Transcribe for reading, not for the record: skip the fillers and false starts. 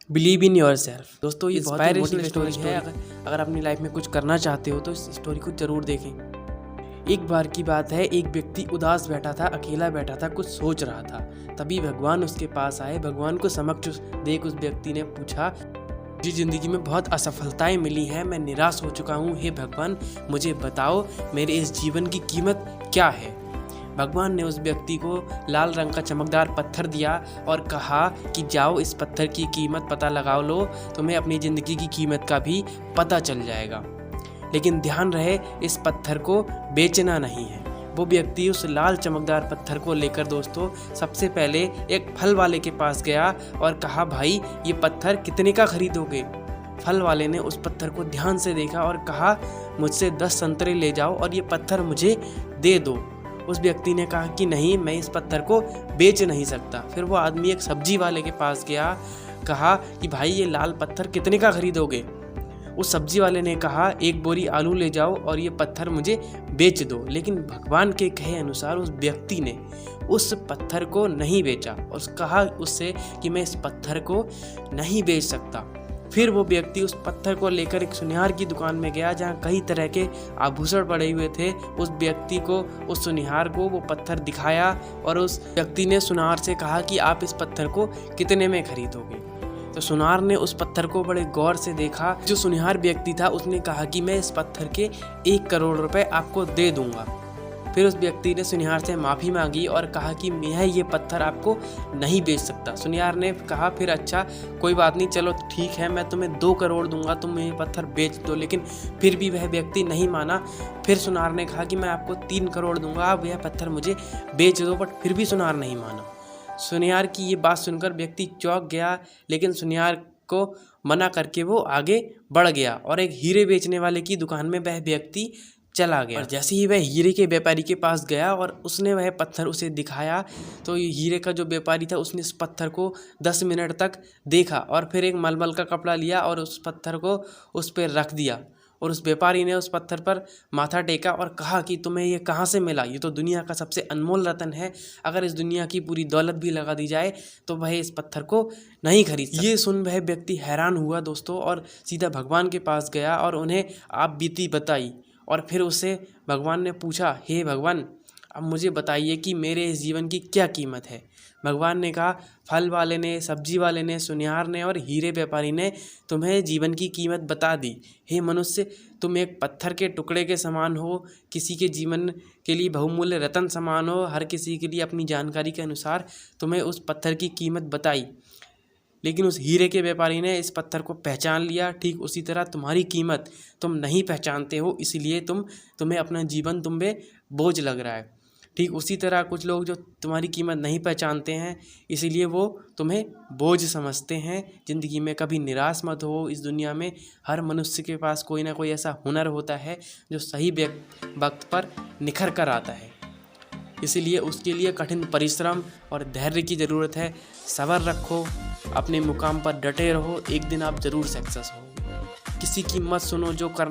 Believe in your self. दोस्तों ये बहुत ही मोटिवेशनल स्टोरी है। अगर अपनी लाइफ में कुछ करना चाहते हो तो इस स्टोरी को जरूर देखें। एक बार की बात है, एक व्यक्ति उदास बैठा था, अकेला बैठा था, कुछ सोच रहा था। तभी भगवान उसके पास आए। भगवान को समक्ष देख उस व्यक्ति ने पूछा, मुझे ज़िंदगी में बहुत असफलताएं मिली हैं, मैं निराश हो चुका हूँ। हे भगवान, मुझे बताओ मेरे इस जीवन की कीमत क्या है। भगवान ने उस व्यक्ति को लाल रंग का चमकदार पत्थर दिया और कहा कि जाओ इस पत्थर की कीमत पता लगा लो, तुम्हें अपनी ज़िंदगी की कीमत का भी पता चल जाएगा। लेकिन ध्यान रहे, इस पत्थर को बेचना नहीं है। वो व्यक्ति उस लाल चमकदार पत्थर को लेकर दोस्तों सबसे पहले एक फल वाले के पास गया और कहा, भाई ये पत्थर कितने का खरीदोगे। फल वाले ने उस पत्थर को ध्यान से देखा और कहा, मुझसे 10 संतरे ले जाओ और ये पत्थर मुझे दे दो। उस व्यक्ति ने कहा कि नहीं, मैं इस पत्थर को बेच नहीं सकता। फिर वो आदमी एक सब्जी वाले के पास गया, कहा कि भाई ये लाल पत्थर कितने का खरीदोगे। उस सब्जी वाले ने कहा, एक बोरी आलू ले जाओ और ये पत्थर मुझे बेच दो। लेकिन भगवान के कहे अनुसार उस व्यक्ति ने उस पत्थर को नहीं बेचा और कहा उससे कि मैं इस पत्थर को नहीं बेच सकता। फिर वो व्यक्ति उस पत्थर को लेकर एक सुनिहार की दुकान में गया जहाँ कई तरह के आभूषण पड़े हुए थे। उस व्यक्ति को, उस सुनिहार को वो पत्थर दिखाया और उस व्यक्ति ने सुनार से कहा कि आप इस पत्थर को कितने में खरीदोगे। तो सुनार ने उस पत्थर को बड़े गौर से देखा। जो सुनिहार व्यक्ति था उसने कहा कि मैं इस पत्थर के 1 करोड़ रुपए आपको दे दूंगा। फिर उस व्यक्ति ने सुनिहार से माफ़ी मांगी और कहा कि मैं ये पत्थर आपको नहीं बेच सकता। सुनिहार ने कहा, फिर अच्छा कोई बात नहीं, चलो ठीक है, मैं तुम्हें 2 करोड़ दूंगा, तुम ये पत्थर बेच दो। लेकिन फिर भी वह व्यक्ति नहीं माना। फिर सुनार ने कहा कि मैं आपको 3 करोड़ दूंगा, आप यह पत्थर मुझे बेच दो। बट फिर भी सुनार नहीं माना। सुनिहार की ये बात सुनकर व्यक्ति चौंक गया, लेकिन सुनिहार को मना करके वो आगे बढ़ गया और एक हीरे बेचने वाले की दुकान में वह व्यक्ति चला गया। और जैसे ही वह हीरे के व्यापारी के पास गया और उसने वह पत्थर उसे दिखाया, तो हीरे का जो व्यापारी था उसने इस पत्थर को 10 मिनट तक देखा और फिर एक मलमल का कपड़ा लिया और उस पत्थर को उस पर रख दिया। और उस व्यापारी ने उस पत्थर पर माथा टेका और कहा कि तुम्हें ये कहाँ से मिला, ये तो दुनिया का सबसे अनमोल रत्न है, अगर इस दुनिया की पूरी दौलत भी लगा दी जाए तो वह इस पत्थर को नहीं खरीद सकता। ये सुन वह व्यक्ति हैरान हुआ दोस्तों और सीधा भगवान के पास गया और उन्हें आप बीती बताई। और फिर उससे भगवान ने पूछा, हे भगवान, अब मुझे बताइए कि मेरे इस जीवन की क्या कीमत है। भगवान ने कहा, फल वाले ने, सब्जी वाले ने, सुनिहार ने और हीरे व्यापारी ने तुम्हें जीवन की कीमत बता दी। हे मनुष्य, तुम एक पत्थर के टुकड़े के समान हो, किसी के जीवन के लिए बहुमूल्य रत्न समान हो। हर किसी के लिए अपनी जानकारी के अनुसार तुम्हें उस पत्थर की कीमत बताई, लेकिन उस हीरे के व्यापारी ने इस पत्थर को पहचान लिया। ठीक उसी तरह तुम्हारी कीमत तुम नहीं पहचानते हो, इसलिए तुम्हें अपना जीवन तुम पे बोझ लग रहा है। ठीक उसी तरह कुछ लोग जो तुम्हारी कीमत नहीं पहचानते हैं, इसीलिए वो तुम्हें बोझ समझते हैं। ज़िंदगी में कभी निराश मत हो। इस दुनिया में हर मनुष्य के पास कोई ना कोई ऐसा हुनर होता है जो सही वक्त पर निखर कर आता है। इसीलिए उसके लिए कठिन परिश्रम और धैर्य की ज़रूरत है। सब्र रखो, अपने मुकाम पर डटे रहो, एक दिन आप ज़रूर सक्सेस हो। किसी की मत सुनो, जो करना